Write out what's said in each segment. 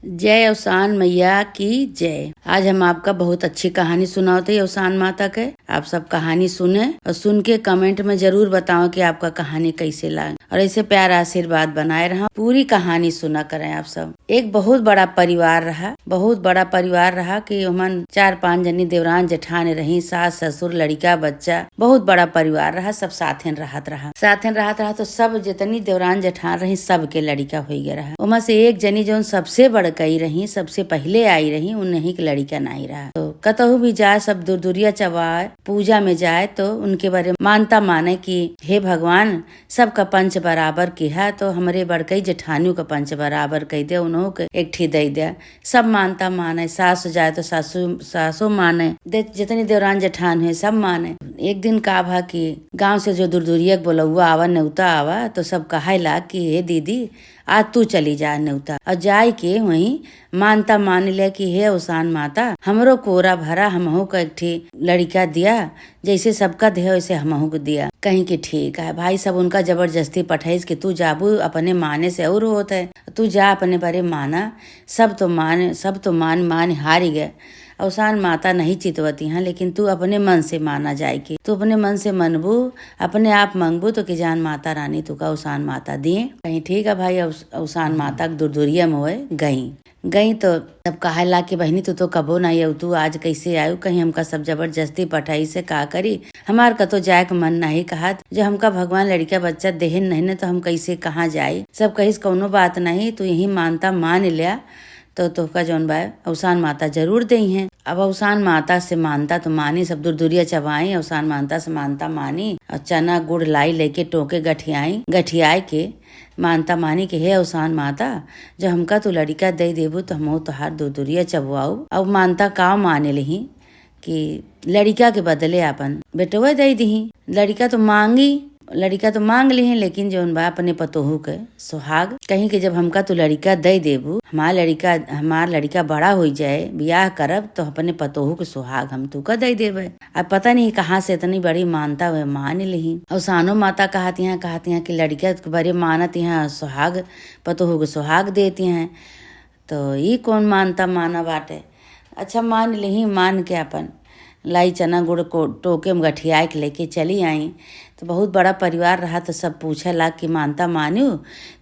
जय अवसान मैया की जय। आज हम आपका बहुत अच्छी कहानी सुनाते हैं अवसान माता के। आप सब कहानी सुने और सुन के कमेंट में जरूर बताओ कि आपका कहानी कैसे लगा और ऐसे प्यारा आशीर्वाद बनाए रहा। पूरी कहानी सुना करें आप सब। एक बहुत बड़ा परिवार रहा कि हमन 4-5 जनी देवरान जेठान रही, सास ससुर लड़का बच्चा, बहुत बड़ा परिवार रहा। सब साथे रहत रहा तो सब जितनी देवरान जेठान रही सबके लड़का हो गया रहा। उमा से एक जनी जो सबसे बड़कई रही, सबसे पहले आई रही, उन्हीं के लड़का नहीं रहा। तो कतहु भी जाए सब दूरिया चबाए, पूजा में जाए तो उनके बारे में मानता माने कि हे भगवान सबका पंच बराबर की है, तो हमारे बड़कई जेठानियों का पंच बराबर कह दे, उन्हों के एक ठी दे दिया। सब मानता माने, सास जाए तो सासू माने, जितनी देवरान जेठान है सब माने। एक दिन का भा कि गांव से जो दूरिया बोलौआ आवा, न्योता आवा, तो सब कहे ला कि हे दीदी आज तू चली जा न्योता। और जाय के वहीं मानता मान ले कि हे अवसान माता हमरो कोरा भरा, हमहू का एक ठी लड़का दिया, जैसे सबका दे वैसे हमहू को दिया। कहीं कि ठीक है भाई, सब उनका जबरदस्ती पठाइस कि तू जाबू अपने माने से और होता है, तू जा अपने बारे माना। सब तो मान हार गए। अवसान माता नहीं चितवती हैं, लेकिन तू अपने मन से माना जाए कि तू अपने मन से मनबू, अपने आप मंगबू तो कि जान माता रानी तू का अवसान माता दिए। कहीं ठीक है भाई, अवसान माता दूरिया में हुए गई तो तब कहा ला कि बहनी तू तो कबो नहीं आयु, तू आज कैसे आयु? कहीं हमका सब जबरदस्ती पठाई से का करी, हमार का तो जाए का मन नहीं कहा। जो हमका भगवान लड़का बच्चा देहन नहीं तो हम कैसे कहाँ जाए। सब कहिस कौनो बात नहीं, तू यही मानता मान लिया तो तोहका जौन बा अवसान माता जरूर दई है। अब अवसान माता से मानता तो मानी, सब दूरिया चबाई, अवसान माता से मानता मानी और चना गुड़ लाई लेके टोके गठियाई के मानता मानी कि हे अवसान माता जो हमका तू लड़का दे देबू तो हम तोहार दूरिया चबवाऊ। अब मानता का माने लही कि लड़का के बदले अपन बेटवा दे दही। लड़का तो मांग ली, लेकिन जो बा अपने पतोहू के सुहाग। कहीं कि जब हमका तू लड़का दे देबू, हमार लड़का बड़ा हो जाए, बियाह करब तो अपने पतोहू के सुहाग हम तू का दे देवे। अब पता नहीं कहाँ से इतनी बड़ी मानता हुए मान ली। अवसानो माता कहती हैं कि लड़का के बारे मानत यहाँ सुहाग, पतोहू के सुहाग देती हैं, तो ये कौन मानता माना बाटे। अच्छा मान ली, मान के अपन लाई चना गुड़ को टोके में गठिया के लेके चली आई। तो बहुत बड़ा परिवार रहा तो सब पूछला कि मानता मान्यू?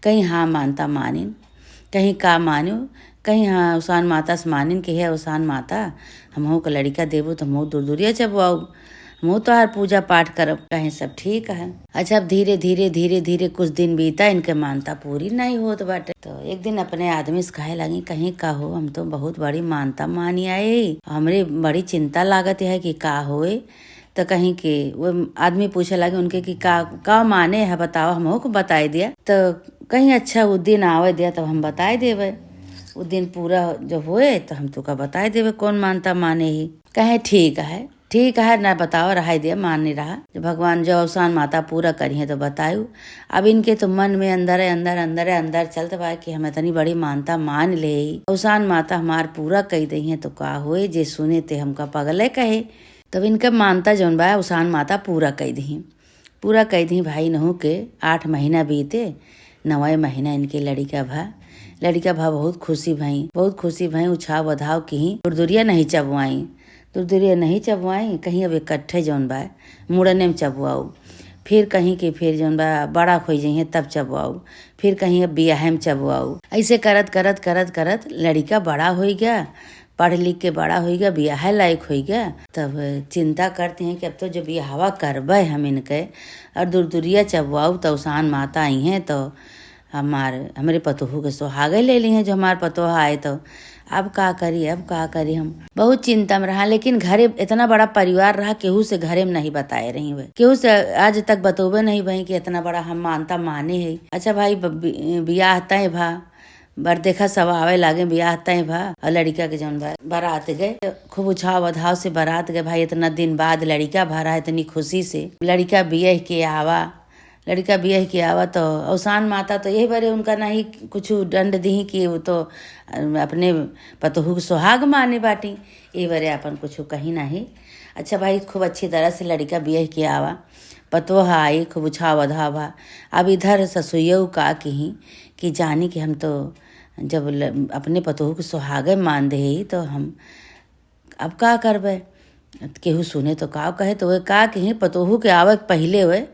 कहीं हाँ मानता मानिन, कहीं का मान्यू, कहीं हाँ अवसान माता से मानिन कि हे अवसान माता हमहू का लड़का देबू तो हमहू दूरिया चबवाऊ, हमहू तो हर पूजा पाठ करब। कहीं सब ठीक है। अच्छा अब धीरे धीरे कुछ दिन बीता, इनके मानता पूरी नहीं होत बाटे। तो एक दिन अपने आदमी से कहे लगी कहीं का हो, हम तो बहुत बड़ी मानता मानी आए, हमरे बड़ी चिंता लागत है कि का होए। तो कहीं के वो आदमी पूछे लगे उनके कि का माने है बताओ, हमहू को बताए दिया। तो कहीं अच्छा वो दिन आवे दिया तब हम बताए देवे। वो दिन पूरा जब हुए तो हम तो का बताए देवे कौन मानता माने ही। कहे ठीक है ना बताओ, रहा दिया मान नहीं रहा। जो भगवान जो अवसान माता पूरा करी है तो बतायू। अब इनके तो मन में अंदर चलते बा कि हम इतनी बड़ी मानता मान ले, अवसान माता हमार पूरा कही दई है तो का हुए, जे सुने ते हमका पगले कहे। तब इनका मानता जौन बा अवसान माता पूरा कही दी भाई। नहू के 8 महीना बीते, 9वें महीना इनके लड़का भा बहुत खुशी भाई उछाव बधाव की दूरिया नहीं चबवाई, कहीं अब इकट्ठे जौन बा मुड़ने में चबवाऊ, फिर कहीं के फिर जौन बा बड़ा खोई जाइए तब चबवाऊ, फिर कहीं अब बियाह में चबवाऊ। ऐसे करत लड़का बड़ा हो गया, पढ़ लिख के बड़ा हो गया, बियाह लायक हो गया। तब चिंता करते हैं कि अब तो जो बियाहवा करबे हम इनके और दूरिया चबवाऊ तो अवसान माता आई हैं तो हमारे पतोहू के सुहागे ले ली हैं। जो हमारे पतोहा आए तो अब का करी हम बहुत चिंता में रहा। लेकिन घरे इतना बड़ा परिवार रहा, केहू से घरे में नहीं बताए रही हुए, केहू से आज तक बतोबे नहीं भाई कि इतना बड़ा हम मानता माने है। अच्छा भाई बियाह तय भा, बर देखा सब आवे लागे, बियाह तय भा और लड़का के जौन बा बारात गए, खूब उछाव बधाव से बारात गए भाई। इतना दिन बाद लड़का भरा, इतनी खुशी से लड़का बियाह के आवा तो अवसान माता तो यही बारे उनका नहीं कुछ दंड दी कि वो तो अपने पतोहू के सुहाग माने बाटी, ये बारे अपन कुछ कहीं नहीं। अच्छा भाई खूब अच्छी तरह से लड़का बियाह के आवा, पतोहा आई, खूब उछाव बधावा। अब इधर ससुइयऊ का कि जानी कि हम तो जब अपने पतोहू के सुहागे मान दे तो हम अब का करबे। केहू सुने तो का कहे, तो वे का कहीं पतोहू के आवक पहले वे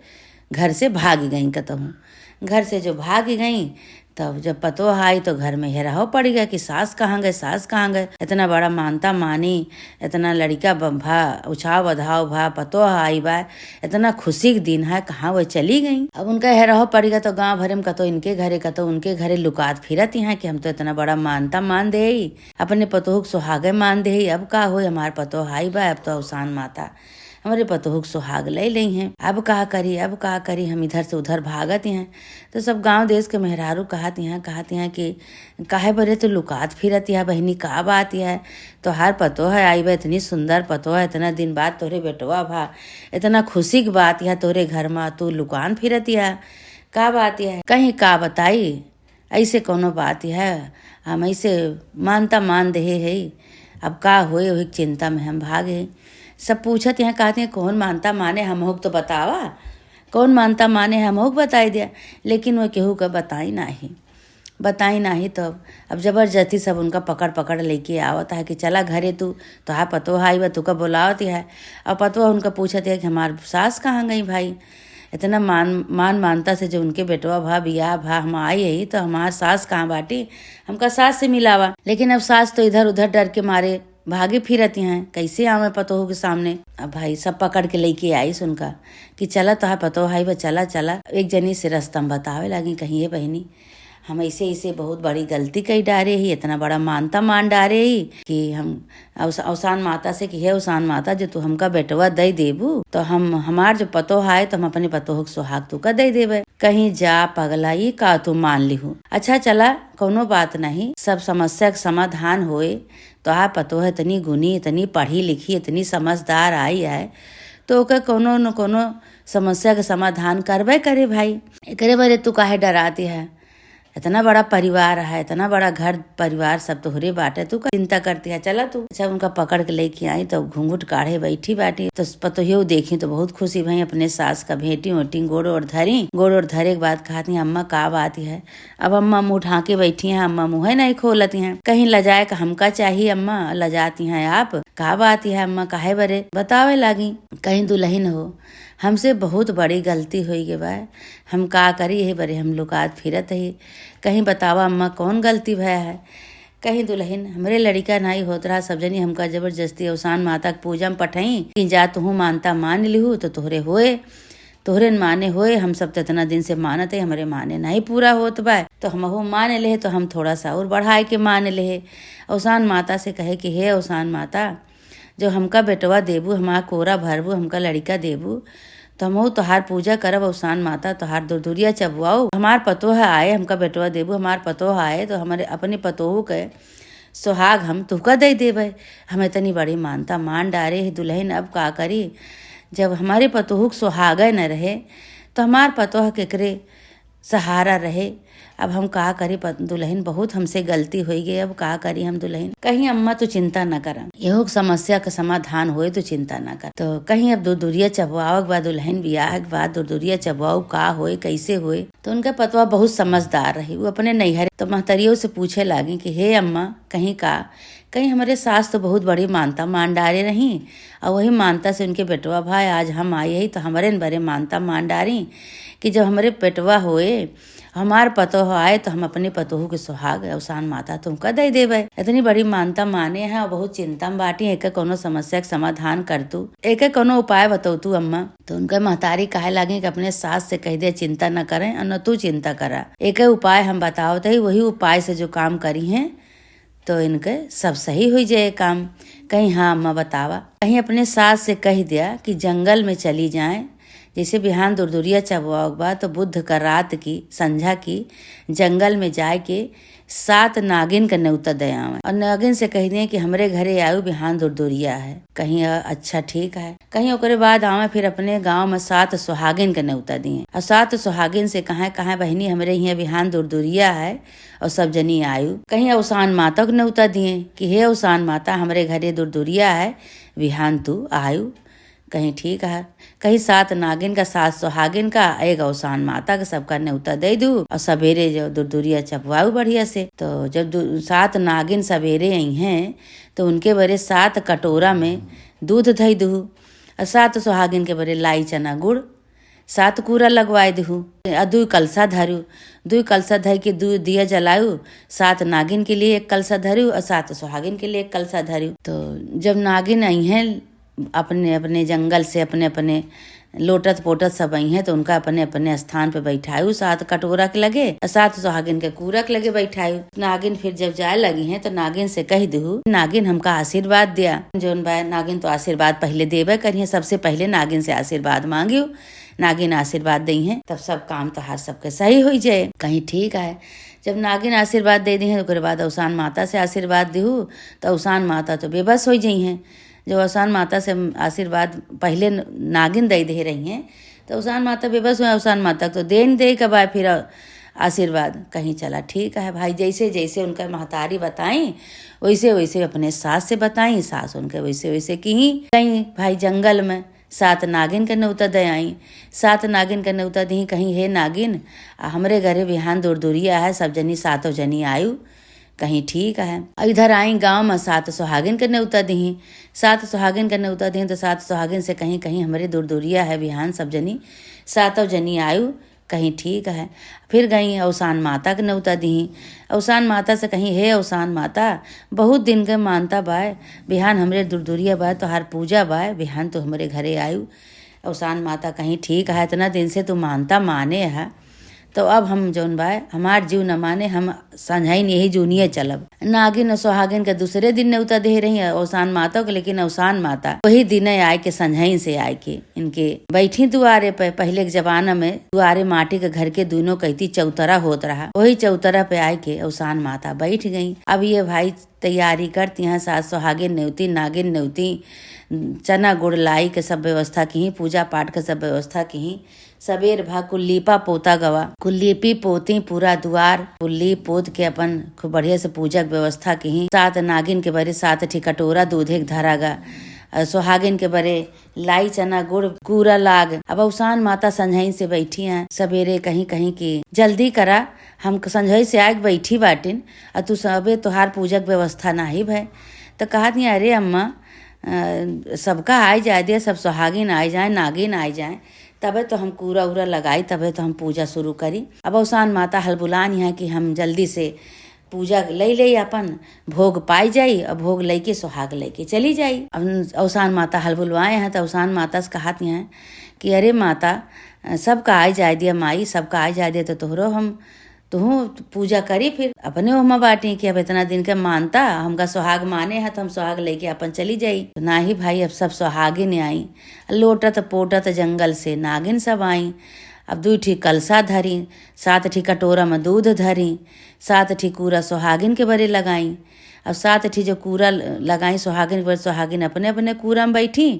घर से भाग गई कतहूँ। घर से जो भाग गई तब जब पतोह आई तो घर में हेराहो पड़ गया कि सास कहाँ गए, सास कहाँ गए। इतना बड़ा मानता मानी, इतना लड़का भा उछाव बधाव भा, पतोह आई बा, इतना खुशी के दिन है, कहाँ वो चली गई। अब उनका हेराहो पड़ गया तो गाँव भरे में कतो इनके घरे कतो उनके घरे लुकात फिरत यहाँ कि हम तो इतना बड़ा मानता मान दे अपने पतोह के सुहागे मान दे। अब का हो, हमार पतोह आई बा, अब तो अवसान माता हमारे पतोह के सुहाग ले ली हैं। अब का करी, अब का करी। हम इधर से उधर भागत हैं तो सब गांव देश के मेहरारू कहती हैं कि काहे बरे तो लुकात फिरत है बहनी, का बात है। तो हर पतोह आई बा, इतनी सुंदर पतोह, इतना दिन बाद तोरे बेटवा भा, इतना खुशी की बात है तोरे घर में, तू लुकान फिरत है, का बात है। कहीं का बताई, ऐसे कोनो बात है, हम ऐसे मानता मान दे है। अब का होए वही चिंता में हम भागे। सब पूछत यहाँ कहते हैं कौन मानता माने, हम होग तो बतावा, कौन मानता माने हम होग बताई दिया। लेकिन वो केहू का बताई नाही। तो अब जबरदस्ती सब उनका पकड़ पकड़ लेके आवत है कि चला घरे, तू तो हाँ पतोह आई बा, तू का बुलावत है। अब पतोह उनका पूछत है कि हमार सास कहाँ गई भाई। इतना मानता से जो उनके बेटवा भा बियाह भा हम आई है तो हमार सास कहाँ बाटी, हमका सास से मिलावा। लेकिन अब सास तो इधर उधर डर के मारे भागे फिरती हैं, कैसे आवे पतोह के सामने। अब भाई सब पकड़ के लेके आई सुनका कि चला तो पतोह आई बा, चला। एक जनी से रस्तम बतावे लगी, कहीं ये बहनी हम ऐसे बहुत बड़ी गलती कई डारे ही, इतना बड़ा मानता मान डारे ही कि हम अवसान माता से कि हे अवसान माता जो तू हमका बेटवा दे देबू तो हम हमार जो पतोह आए तो हम अपने पतोह के सुहाग तू का दे देबे। कहीं जा पगला ये का तू मान लिहू। अच्छा चला कोनो बात नहीं, सब समस्या का समाधान होए। तो पतोह इतनी गुनी, इतनी पढ़ी लिखी, इतनी समझदार आई है तो ओके कोनो न कोनो समस्या का समाधान करबे करे भाई। एकरे बारे तू काहे डराती है, इतना बड़ा परिवार है, इतना बड़ा घर परिवार सब तोहरे बाटे, तू का चिंता करती है। चला तू। अच्छा उनका पकड़ के लेके आई तो घूंघट काढ़े बैठी बाटी तो पतोहियो देखी तो बहुत खुशी भई, अपने सास का भेटी ओटी गोड़ और धरे के बाद कहती है अम्मा का बात है। अब अम्मा मुँह ढाके बैठी है, अम्मा मुँह नहीं खोलती है। कहीं लजाए का हमका चाहिए अम्मा, लजाती है आप, का बात है अम्मा काहे बरे बतावे लागी। कहीं दुल्हन हो, हमसे बहुत बड़ी गलती हुई के बा, हम का करी है बरे, हम लुकात फिरत है, कहीं बतावा अम्मा कौन गलती भया है। कहीं दुल्हन हमरे लड़का नहीं होत रहा, सब जनी हमका जबरदस्ती अवसान माता के पूजा में पठई कि जा तुहू मानता मान लिहू तो तोहरे माने होए। हम सब तो इतना दिन से मानत है, हमारे माने नहीं पूरा होत बा तो हमहू मान ले, तो हम थोड़ा सा और बढ़ाए के मान ले। अवसान माता से कहे कि हे अवसान माता जो हमका बेटवा देबू, हमारा कोरा भरबू, हमका लड़का देबू तो हम तोहार पूजा करब। अवसान माता तोहार दूरिया चबवाओ, हमार पतोह आए हमका बेटवा देबू, हमार पतोह आए तो हमारे अपने पतोह के सुहाग हम तुहका दे देबे। हम इतनी बड़ी मानता मान डारे है दुल्हन, अब का करी। जब हमारे पतोह के सुहागे न रहे तो हमार पतोह केकरे सहारा रहे। अब हम का करी, दुल्हन बहुत हमसे गलती हो गई, अब का करी हम दुल्हन। कहीं अम्मा तो चिंता न कर, यहो समस्या का समाधान होए तो चिंता न कर। तो कहीं अब दूरिया चबवाओ के बाद दुल्हन बियाह के बाद दूरिया चबवाओ का होए कैसे होए। तो उनका पतवा बहुत समझदार रही, वो अपने नैहरे तो महतरियों से पूछे लागी कि हे अम्मा कहीं हमारे सास तो बहुत बड़ी मानता मान डारे रही और वही मानता से उनके बेटवा भाई आज हम आए ही तो हमारे न बड़े मानता मान डारी कि जब हमारे पेटवा होए हमार पतोह आए तो हम अपने पतोह के सुहाग अवसान माता तुमका दे देबे। इतनी बड़ी मानता माने है और बहुत चिंता में बाटी, एक कोनो समस्या का समाधान कर तू, एक कोनो उपाय बताओ तू अम्मा। तो उनका महतारी कहे लागे कि अपने सास से कह दे चिंता न करें और न तू चिंता करा, एक उपाय हम बताओ थे, वही उपाय से जो काम करी है तो इनके सब सही हो जाए काम। कहीं हाँ अम्मा बतावा। कहीं अपने सास से कह दिया कि जंगल में चली जाए, जैसे बिहान दूरिया चबवाओ के बाद तो बुध का रात की संझा की जंगल में जाए के 7 नागिन का न्योता दे आवे और नागिन से कह दिए कि हमरे घरे आयु बिहान दूरिया है। कहीं अच्छा ठीक है। कहीं ओकरे बाद आवे फिर अपने गांव में 7 सुहागिन का न्योता दिए और 7 सुहागिन से कहा बहनी हमरे यहाँ बिहान दूरिया है और सब जनी आयु। कहीं अवसान माता को न्योता दिए कि हे अवसान माता हमरे घरे दूरिया है बिहान तू आयु। कहीं ठीक है। कहीं सात नागिन का, सात सुहागिन का, एक अवसान माता का, सबका न्योता दे दू और सवेरे जो दुरदुरिया चपवाऊ बढ़िया से। तो जब सात नागिन सवेरे आई हैं तो उनके बरे 7 कटोरा में दूध धई दू और 7 सुहागिन के बरे लाई चना गुड़ 7 कूरा लगवाए दू। 2 कलसा धरू, 2 कलसा धर के 2 दिया जलाऊ। 7 नागिन के लिए 1 कलसा धरू और 7 सुहागिन के लिए 1 कलसा धरू। तो जब नागिन आई हैं अपने अपने जंगल से, अपने अपने लोटत पोटत सब आई हैं तो उनका अपने अपने स्थान पे बैठायू 7 कटोरा के लगे और 7 सुहागिन के कूरा के लगे बैठायू। नागिन फिर जब जाए लगी हैं तो नागिन से कह दू, नागिन हमका आशीर्वाद दिया। जोन बा नागिन तो आशीर्वाद पहले देवे करिए, सबसे पहले नागिन से आशीर्वाद मांगियो। नागिन आशीर्वाद दी है तब सब काम तो हर सबके सही हो जाए। कहीं ठीक है। जब नागिन आशीर्वाद दे दी है तो बाद अवसान माता से आशीर्वाद दीहू तो अवसान माता तो बेबस हो जाई हैं। जो अवसान माता से आशीर्वाद पहले नागिन दे रही हैं तो अवसान माता बेबस हुए। अवसान माता तो देन दे के बाद फिर आशीर्वाद कहीं चला ठीक है भाई। जैसे जैसे उनका महतारी बताई वैसे वैसे अपने सास से बताई, सास उनके वैसे वैसे की। कहीं भाई जंगल में 7 नागिन के न्योता दे आई। 7 नागिन के न्योता दी कहीं, हे नागिन हमरे घरे बिहान दूरदुरिया है, सब जनी 7 जनी आयु। कहीं ठीक है। इधर आई गांव में 7 सुहागिन के न्योता दी। 7 सुहागिन के न्योता दी तो 7 सुहागिन से कहीं कहीं हमारे दूरदुरिया है बिहान सब जनी 7 जनी आयु। कहीं ठीक है। फिर गई अवसान माता के न्योता दी। अवसान माता से कहीं, हे अवसान माता बहुत दिन के मानता बाय, बिहान हमरे दूरदुरिया बाय तो हर पूजा बाय, बिहान तो हमारे घरे आयु। अवसान माता कहीं ठीक है, इतना दिन से तू मानता माने है तो अब हम जौन बाय हमार जीव न माने, हम संझाइन यही जूनिए चलब। नागिन और सुहागिन के दूसरे दिन न्योता दे रही है अवसान माता को, लेकिन अवसान माता वही दिन आए के संझाइन से आए के इनके बैठी दुआरे पे। पहले के जमाना में दुआरे माटी के घर के दोनों कहती चौतरा होत रहा, वही चौतरा पे आए के अवसान माता बैठ गई। अब ये भाई तैयारी करती हैं, 7 सुहागिन न्योती, नागिन न्योती, चना गुड़ लाई के सब व्यवस्था की, पूजा पाठ के सब व्यवस्था की। सबेर भा कुल्लीपा पोता गवा, कुल्लीपी पोती पूरा द्वार कुल्ली पोत के अपन खूब बढ़िया से पूजा की व्यवस्था की। 7 नागिन के बरे 7 ठी कटोरा दूधे धरागा, सुहागिन के बरे लाई चना गुड़ कूरा लाग। अब अवसान माता संझाई से बैठी हैं सवेरे कहीं कहीं की, जल्दी करा हम संझाई से आग बैठी बाटिन और तू सबे तोहार पूजा की व्यवस्था नाही भय। तो कहा दिया, अरे अम्मा सबका आए जाए दिया, सब सुहागिन आए जाए, नागिन आए जाए, तबे तो हम कूरा उरा लगाई, तबे तो हम पूजा शुरू करी। अब अवसान माता हलबुलानी है कि हम जल्दी से पूजा ले अपन भोग पाई जाई और भोग लेके सुहाग लेके चली जाई। अब अवसान माता हलबुलवाए हैं तो अवसान माता से कहती हैं कि अरे माता सबका आए जाए दिया माई, सबका आए जाए दिया तो तोहरो हम तू पूजा करी। फिर अपने ओमा बाटी कि अब इतना दिन के मानता हमका सुहाग माने है तो हम सुहाग लेके अपन चली जाई। तो ना ही भाई अब सब सुहागिन आई, लोटत पोटत जंगल से नागिन सब आई। अब 2 ठी कलसा धरी, 7 ठी कटोरा में दूध धरी, 7 ठी कूरा सुहागिन के बरे लगाई। अब 7 ठी जो कूरा लगाई सुहागिन के बरे, सुहागिन अपने अपने कूरा में बैठी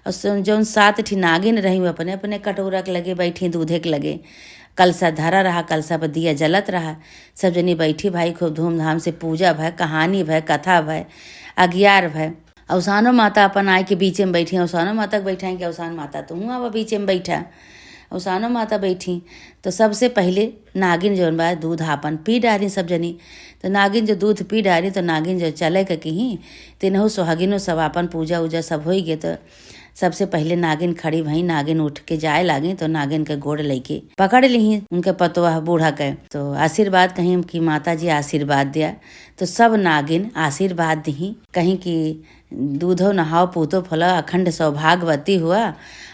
और जो 7 ठी नागिन रही अपने अपने कटोरा के लगे बैठी, दूधे के लगे। कलसा धरा रहा, कलसा पर दिया जलत रहा, सब जनी बैठी भाई खूब धूमधाम से पूजा भय, कहानी भय, कथा भय, अज्ञार भय। अवसानो माता अपन आए के बीचे में बैठी, अवसानो माता के बैठाएं कि अवसान माता तुम अब बीचे में बैठा। अवसानो माता बैठी तो सबसे पहले नागिन जो बा दूध आपन पी डारी सब जनी। तो नागिन जो दूध पी डारी तो नागिन जो चले के कहीं तीनों सुहागिनों सब अपन पूजा उजा सब हो गए। तो सबसे पहले नागिन खड़ी भई, नागिन उठ के जाए लागी तो नागिन के गोड़ लेके पकड़ ली उनके पतवा बूढ़ा के। तो आशीर्वाद कहीं कि माता जी आशीर्वाद दिया। तो सब नागिन आशीर्वाद दी कहीं कि दूधो नहाओ पूतो फलो अखंड सौभाग्यवती हुआ।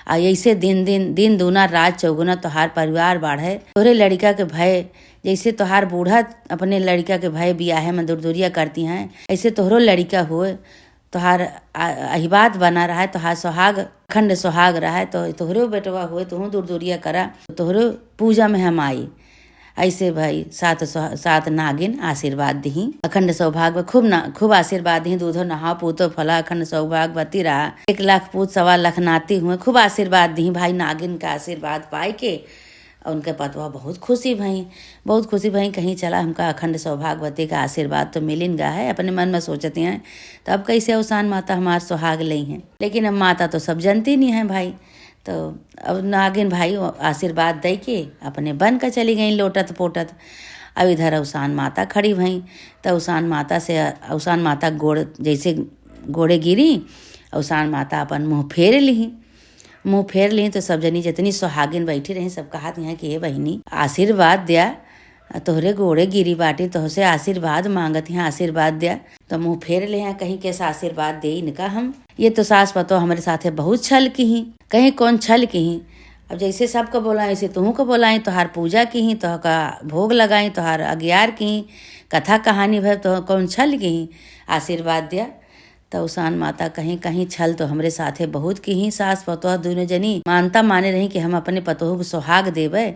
आ ऐसे दिन दूना रात चौगुना तोहार परिवार बढ़े। तोहरे लड़का के भय जैसे तोहार बूढ़ा अपने लड़का के भय बियाहे में दूरदुरिया करती हैं, ऐसे तोहरो लड़का हुए, तोहार अहिबात बना रहा है, तोहार सुहाग अखंड सुहाग रहा है। तो तोहरो बेटवा हुए, तुहू दूरदुरिया करा, तोहरो पूजा में हम आई। ऐसे भाई 7 नागिन आशीर्वाद दी अखंड सौभाग्य खूब आशीर्वाद दी। दूधो नहा पूतो फला अखंड सौभाग्यवती रहा। 1 लाख पूत 1.25 लाख नाती हुए, खूब आशीर्वाद दी भाई। नागिन का आशीर्वाद पाए के और उनके पतवा बहुत खुशी भई कहीं चला हमका अखंड सौभाग्यवती का आशीर्वाद तो मिलिन गा है। अपने मन में सोचती हैं तो अब कैसे अवसान माता हमार सुहाग लई हैं, लेकिन अब माता तो सब जानती नहीं है भाई। तो अब नागिन भाई आशीर्वाद दे के अपने बन कर चली गई लोटत पोटत। अब इधर अवसान माता खड़ी भई तो अवसान माता गोड़ जैसे गोड़े गिरी, अवसान माता अपन मुँह फेर ली तो सब जनी जितनी सुहागिन बैठी रही सब कहा हैं कि ये बहिनी आशीर्वाद दिया, तोहरे गोड़े गिरी बाटी तोहसे आशीर्वाद मांगत हैं, आशीर्वाद दिया। तो मुँह फेर ले हैं कहीं कैसा आशीर्वाद दे इनका हम। ये तो सास पतो हमारे साथे बहुत छल की ही, कहीं कौन छल की ही। अब जैसे सबको बोलाई ऐसे तुहू को बोलाई, तोहार पूजा की ही, तोहका भोग लगाई, तोहार अज्ञार की ही, कथा कहानी भर तो कौन छल की ही आशीर्वाद दिया। तो अवसान माता कहीं कहीं छल तो हमरे साथे बहुत की ही। सास पतोह दोनों जनी मानता माने रही कि हम अपने पतोह को सुहाग देवे,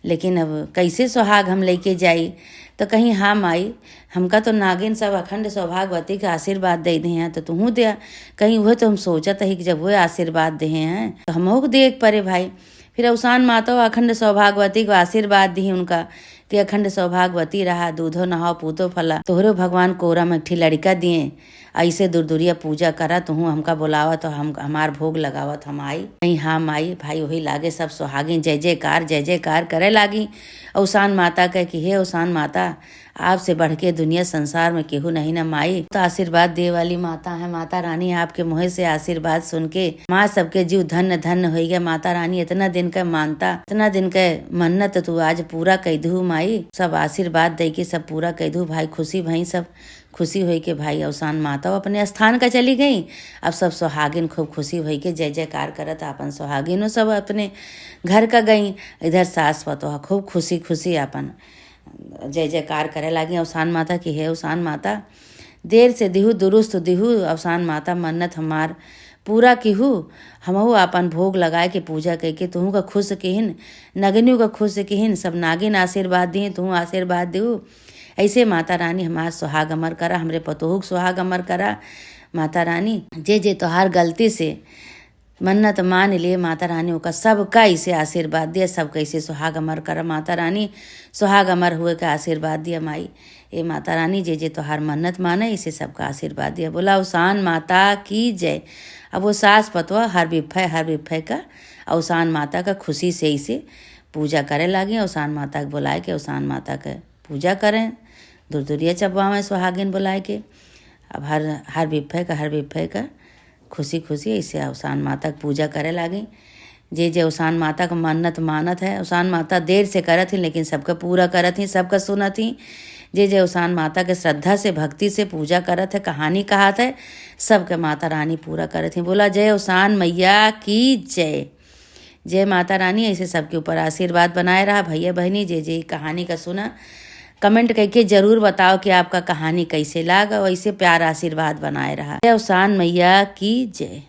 लेकिन अब कैसे सुहाग हम लेके जाई। तो कहीं हाँ माई हमका तो नागिन सब अखंड सौभाग्यवती का आशीर्वाद दे दे हैं तो तुहू दिया। कहीं वह तो हम सोचत ही कि जब वह आशीर्वाद दे हैं तो हम हो दे परे भाई। फिर अवसान माता अखंड सौभाग्यवती को आशीर्वाद दी उनका कि अखंड सौभाग्यवती रहा, दूधो नहाओ पूतो फला, तोहरो भगवान कोरा में एक लड़का दिए, ऐसे दूर पूजा करा, तुहू हमका बुलावा तो हम हमार भोग लगावत हम आई। कहीं हाँ माई भाई वही लागे सब सुहागिन जय जयकार करे लागी। अवसान माता कह कि हे अवसान माता आपसे बढ़ के दुनिया संसार में केहू नहीं ना माई, तो आशीर्वाद दे वाली माता है। माता रानी आपके मुँह से आशीर्वाद सुन के माँ सबके जीव धन्य धन्य हो गया। माता रानी इतना दिन का मानता, इतना दिन का मन्नत तू आज पूरा कह दू माई, सब आशीर्वाद दे के सब पूरा कह दू भाई। खुशी भाई सब खुशी हुई के भाई अवसान माता अपने स्थान का चली गई। अब सब सुहागिन खूब खुशी हुई के जय जयकार करत अपन सुहागिनों सब अपने घर का गई। इधर सास पतोह खूब खुशी अपन जय जयकार करे लागी अवसान माता की है अवसान माता देर से दिहू दुरुस्त दिहू, अवसान माता मन्नत हमार पूरा किहू। हमहू अपन भोग लगाए के पूजा करके तुहू का खुश किहिन, नगनियों का खुश किहिन, सब नागिन आशीर्वाद दिए तुहू आशीर्वाद दिहू। ऐसे माता रानी हमार सुहाग अमर करा, हमरे पतोहू सुहाग अमर करा। माता रानी जे तोहार गलती से मन्नत मान लिए माता रानी का सबका इसे आशीर्वाद दिया, सबका इसे सुहाग अमर करा। माता रानी सुहाग अमर हुए का आशीर्वाद दिया माई। ए माता रानी जे तोहार मन्नत माने इसे सबका आशीर्वाद दिया। बोला अवसान माता की जय। अब वो सास पतवा हर बिफे का अवसान माता का खुशी से इसे पूजा करे लागी। अवसान माता के बुलाए के अवसान माता के पूजा करें, दूरिया चबवावें सुहागिन बुलाए के। अब हर बिफे का खुशी ऐसे अवसान माता की पूजा करे लागी। जे अवसान माता का मन्नत मानत है अवसान माता देर से करत ही, लेकिन सबका पूरा करत ही, सबका सुनत ही। जे अवसान माता के श्रद्धा से भक्ति से पूजा करत है, कहानी कहत है, सबके माता रानी पूरा करत ही। बोला जय अवसान मैया की जय। जय माता रानी। ऐसे सबके ऊपर आशीर्वाद बनाए रहा। भैया बहनी जे कहानी का सुना कमेंट करके जरूर बताओ कि आपका कहानी कैसे लगा, और ऐसे प्यार आशीर्वाद बनाए रहा। जय अवसान मैया की जय।